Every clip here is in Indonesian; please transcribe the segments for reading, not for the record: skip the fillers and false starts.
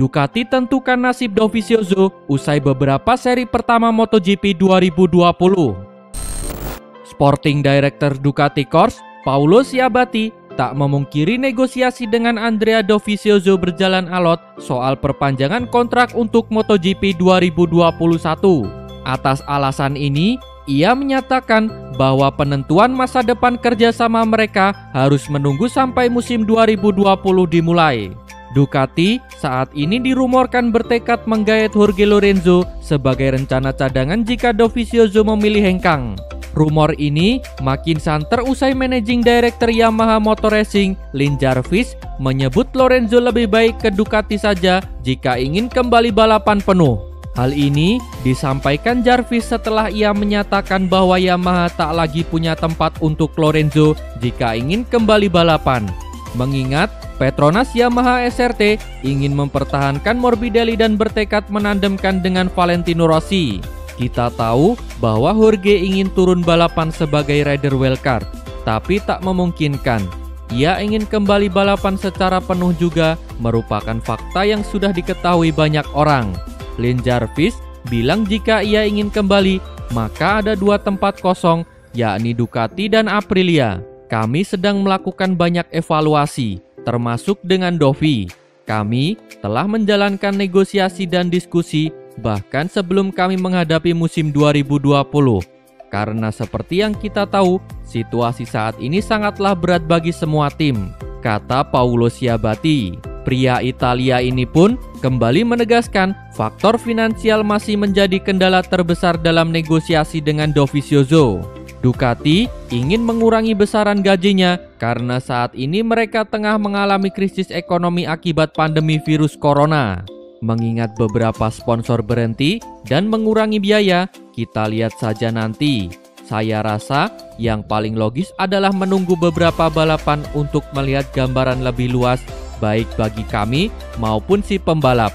Ducati tentukan nasib Dovizioso usai beberapa seri pertama MotoGP 2020. Sporting Director Ducati Corse, Paulo Ciabatti, tak memungkiri negosiasi dengan Andrea Dovizioso berjalan alot soal perpanjangan kontrak untuk MotoGP 2021. Atas alasan ini, ia menyatakan bahwa penentuan masa depan kerjasama mereka harus menunggu sampai musim 2020 dimulai. Ducati saat ini dirumorkan bertekad menggait Jorge Lorenzo sebagai rencana cadangan jika Dovizioso memilih hengkang. Rumor ini makin santer usai Managing Director Yamaha Motor Racing, Lin Jarvis, menyebut Lorenzo lebih baik ke Ducati saja jika ingin kembali balapan penuh. Hal ini disampaikan Jarvis setelah ia menyatakan bahwa Yamaha tak lagi punya tempat untuk Lorenzo jika ingin kembali balapan. Mengingat Petronas Yamaha SRT ingin mempertahankan Morbidelli dan bertekad menandemkan dengan Valentino Rossi. Kita tahu bahwa Jorge ingin turun balapan sebagai rider wildcard, tapi tak memungkinkan. Ia ingin kembali balapan secara penuh juga merupakan fakta yang sudah diketahui banyak orang. Lin Jarvis bilang jika ia ingin kembali, maka ada dua tempat kosong, yakni Ducati dan Aprilia. Kami sedang melakukan banyak evaluasi, termasuk dengan Dovi. Kami telah menjalankan negosiasi dan diskusi bahkan sebelum kami menghadapi musim 2020. Karena seperti yang kita tahu, situasi saat ini sangatlah berat bagi semua tim, kata Paulo Ciabatti. Pria Italia ini pun kembali menegaskan faktor finansial masih menjadi kendala terbesar dalam negosiasi dengan Dovizioso. Ducati ingin mengurangi besaran gajinya karena saat ini mereka tengah mengalami krisis ekonomi akibat pandemi virus corona. Mengingat beberapa sponsor berhenti dan mengurangi biaya, kita lihat saja nanti. Saya rasa yang paling logis adalah menunggu beberapa balapan untuk melihat gambaran lebih luas, baik bagi kami maupun si pembalap.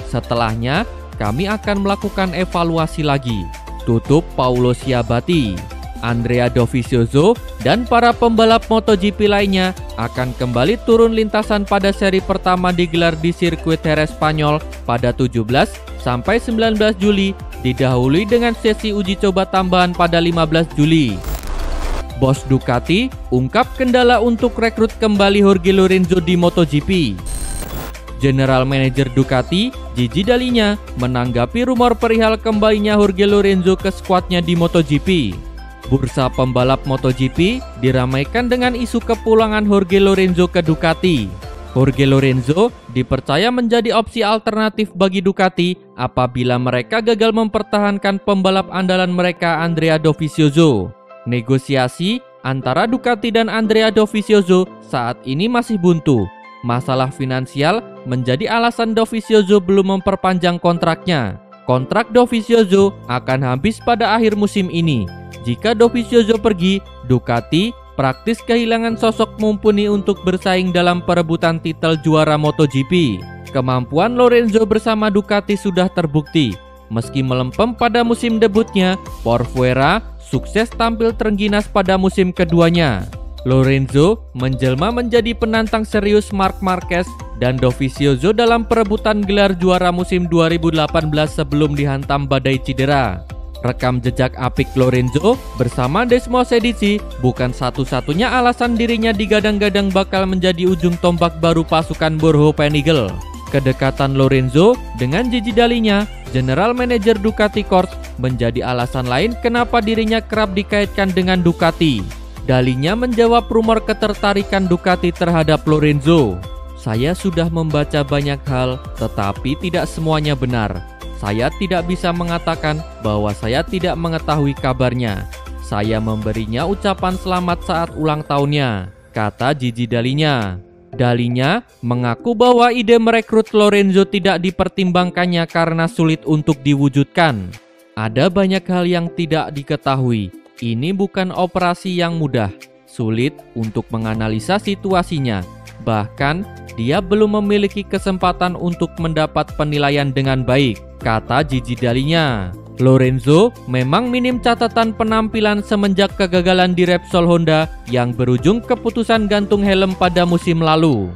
Setelahnya, kami akan melakukan evaluasi lagi, tutup Paulo Ciabatti. Andrea Dovizioso dan para pembalap MotoGP lainnya akan kembali turun lintasan pada seri pertama digelar di sirkuit Jerez Spanyol pada 17 sampai 19 Juli, didahului dengan sesi uji coba tambahan pada 15 Juli. Bos Ducati ungkap kendala untuk rekrut kembali Jorge Lorenzo di MotoGP. General Manager Ducati, Gigi Dall'Igna, menanggapi rumor perihal kembalinya Jorge Lorenzo ke skuadnya di MotoGP. Bursa pembalap MotoGP diramaikan dengan isu kepulangan Jorge Lorenzo ke Ducati. Jorge Lorenzo dipercaya menjadi opsi alternatif bagi Ducati apabila mereka gagal mempertahankan pembalap andalan mereka Andrea Dovizioso. Negosiasi antara Ducati dan Andrea Dovizioso saat ini masih buntu. Masalah finansial menjadi alasan Dovizioso belum memperpanjang kontraknya. Kontrak Dovizioso akan habis pada akhir musim ini. Jika Dovizioso pergi, Ducati praktis kehilangan sosok mumpuni untuk bersaing dalam perebutan titel juara MotoGP. Kemampuan Lorenzo bersama Ducati sudah terbukti. Meski melempem pada musim debutnya, Porfuera sukses tampil terengginas pada musim keduanya. Lorenzo menjelma menjadi penantang serius Marc Marquez dan Dovizioso dalam perebutan gelar juara musim 2018 sebelum dihantam badai cedera. Rekam jejak apik Lorenzo bersama Desmos Edici bukan satu-satunya alasan dirinya digadang-gadang bakal menjadi ujung tombak baru pasukan Borjo Panigale. Kedekatan Lorenzo dengan Gigi Dall'Igna, General Manager Ducati Corse, menjadi alasan lain kenapa dirinya kerap dikaitkan dengan Ducati. Dall'Igna menjawab rumor ketertarikan Ducati terhadap Lorenzo. Saya sudah membaca banyak hal, tetapi tidak semuanya benar. Saya tidak bisa mengatakan bahwa saya tidak mengetahui kabarnya. Saya memberinya ucapan selamat saat ulang tahunnya, kata Gigi Dall'Igna. Dall'Igna mengaku bahwa ide merekrut Lorenzo tidak dipertimbangkannya karena sulit untuk diwujudkan. Ada banyak hal yang tidak diketahui. Ini bukan operasi yang mudah, sulit untuk menganalisa situasinya. Bahkan, dia belum memiliki kesempatan untuk mendapat penilaian dengan baik, kata Gigi Dall'Igna. Lorenzo memang minim catatan penampilan semenjak kegagalan di Repsol Honda yang berujung keputusan gantung helm pada musim lalu.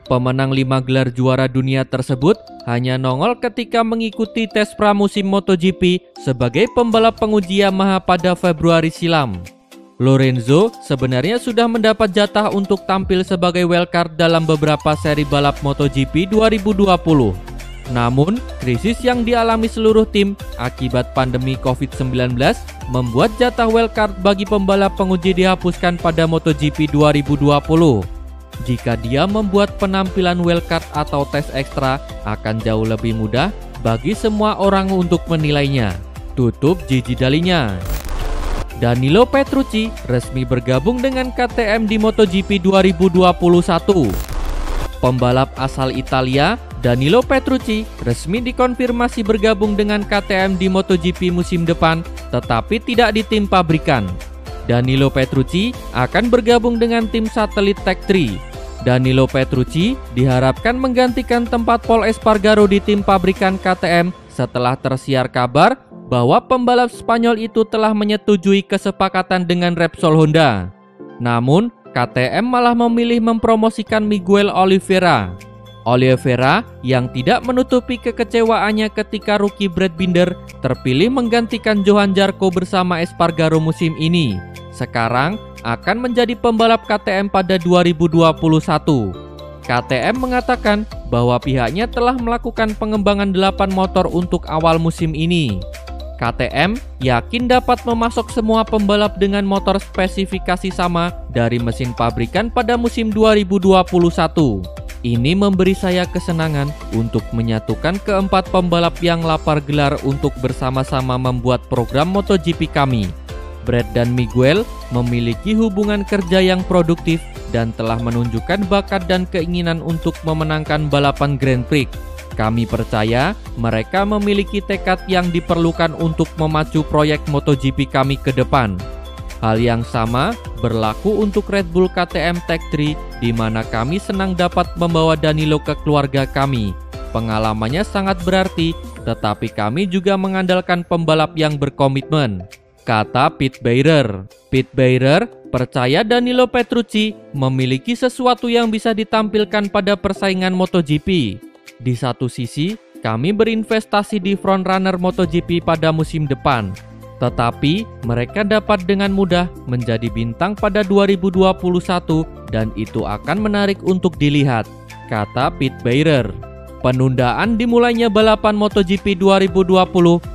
pemenang 5 gelar juara dunia tersebut hanya nongol ketika mengikuti tes pramusim MotoGP sebagai pembalap penguji Yamaha pada Februari silam. Lorenzo sebenarnya sudah mendapat jatah untuk tampil sebagai wildcard dalam beberapa seri balap MotoGP 2020. Namun, krisis yang dialami seluruh tim akibat pandemi COVID-19 membuat jatah wildcard bagi pembalap penguji dihapuskan pada MotoGP 2020. Jika dia membuat penampilan wildcard atau tes ekstra, akan jauh lebih mudah bagi semua orang untuk menilainya. Tutup Gigi Dalinya. Danilo Petrucci resmi bergabung dengan KTM di MotoGP 2021. Pembalap asal Italia, Danilo Petrucci resmi dikonfirmasi bergabung dengan KTM di MotoGP musim depan, tetapi tidak di tim pabrikan. Danilo Petrucci akan bergabung dengan tim satelit Tech3. Danilo Petrucci diharapkan menggantikan tempat Pol Espargaro di tim pabrikan KTM setelah tersiar kabar bahwa pembalap Spanyol itu telah menyetujui kesepakatan dengan Repsol Honda. Namun, KTM malah memilih mempromosikan Miguel Oliveira. Oliveira yang tidak menutupi kekecewaannya ketika rookie Brad Binder terpilih menggantikan Johan Zarco bersama Espargaro musim ini. Sekarang akan menjadi pembalap KTM pada 2021. KTM mengatakan bahwa pihaknya telah melakukan pengembangan 8 motor untuk awal musim ini. KTM yakin dapat memasok semua pembalap dengan motor spesifikasi sama dari mesin pabrikan pada musim 2021. Ini memberi saya kesenangan untuk menyatukan keempat pembalap yang lapar gelar untuk bersama-sama membuat program MotoGP kami. Brad dan Miguel memiliki hubungan kerja yang produktif dan telah menunjukkan bakat dan keinginan untuk memenangkan balapan Grand Prix. Kami percaya mereka memiliki tekad yang diperlukan untuk memacu proyek MotoGP kami ke depan. Hal yang sama berlaku untuk Red Bull KTM Tech3, di mana kami senang dapat membawa Danilo ke keluarga kami. Pengalamannya sangat berarti, tetapi kami juga mengandalkan pembalap yang berkomitmen, kata Pete Beirer. Pete Beirer percaya Danilo Petrucci memiliki sesuatu yang bisa ditampilkan pada persaingan MotoGP. Di satu sisi, kami berinvestasi di frontrunner MotoGP pada musim depan, tetapi mereka dapat dengan mudah menjadi bintang pada 2021 dan itu akan menarik untuk dilihat, kata Pete Beirer. Penundaan dimulainya balapan MotoGP 2020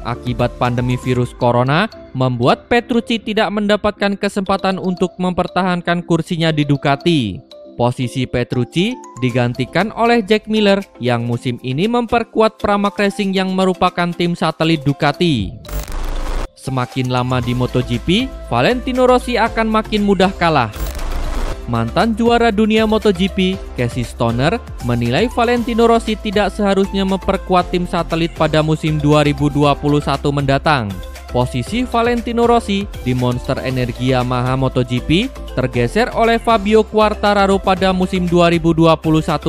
akibat pandemi virus corona membuat Petrucci tidak mendapatkan kesempatan untuk mempertahankan kursinya di Ducati. Posisi Petrucci digantikan oleh Jack Miller yang musim ini memperkuat Pramac Racing yang merupakan tim satelit Ducati. Semakin lama di MotoGP, Valentino Rossi akan makin mudah kalah. Mantan juara dunia MotoGP, Casey Stoner, menilai Valentino Rossi tidak seharusnya memperkuat tim satelit pada musim 2021 mendatang. Posisi Valentino Rossi di Monster Energy Yamaha MotoGP tergeser oleh Fabio Quartararo pada musim 2021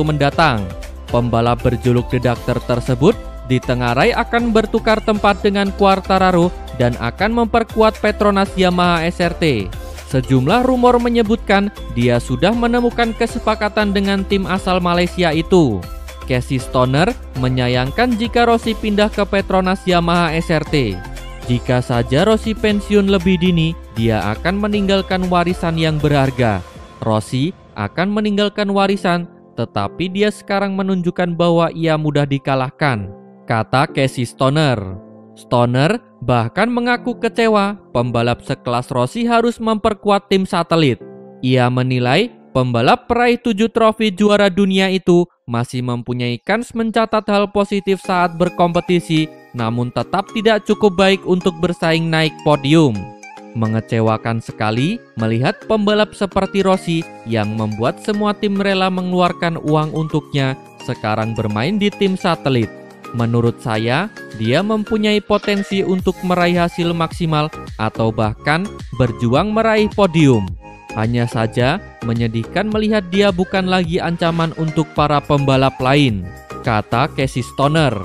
mendatang. Pembalap berjuluk The Doctor tersebut ditengarai akan bertukar tempat dengan Quartararo dan akan memperkuat Petronas Yamaha SRT. Sejumlah rumor menyebutkan dia sudah menemukan kesepakatan dengan tim asal Malaysia itu. Casey Stoner menyayangkan jika Rossi pindah ke Petronas Yamaha SRT. Jika saja Rossi pensiun lebih dini, dia akan meninggalkan warisan yang berharga. Rossi akan meninggalkan warisan, tetapi dia sekarang menunjukkan bahwa ia mudah dikalahkan, kata Casey Stoner. Stoner bahkan mengaku kecewa pembalap sekelas Rossi harus memperkuat tim satelit. Ia menilai pembalap peraih 7 trofi juara dunia itu masih mempunyai kans mencatat hal positif saat berkompetisi, namun tetap tidak cukup baik untuk bersaing naik podium. Mengecewakan sekali melihat pembalap seperti Rossi yang membuat semua tim rela mengeluarkan uang untuknya sekarang bermain di tim satelit. Menurut saya, dia mempunyai potensi untuk meraih hasil maksimal atau bahkan berjuang meraih podium. Hanya saja, menyedihkan melihat dia bukan lagi ancaman untuk para pembalap lain, kata Casey Stoner.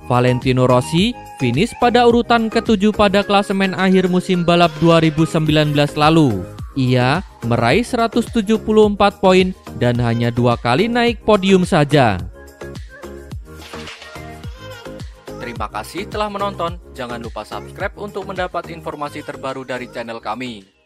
Valentino Rossi finish pada urutan ke-7 pada klasemen akhir musim balap 2019 lalu. Ia meraih 174 poin dan hanya 2 kali naik podium saja. Terima kasih telah menonton. Jangan lupa subscribe untuk mendapat informasi terbaru dari channel kami.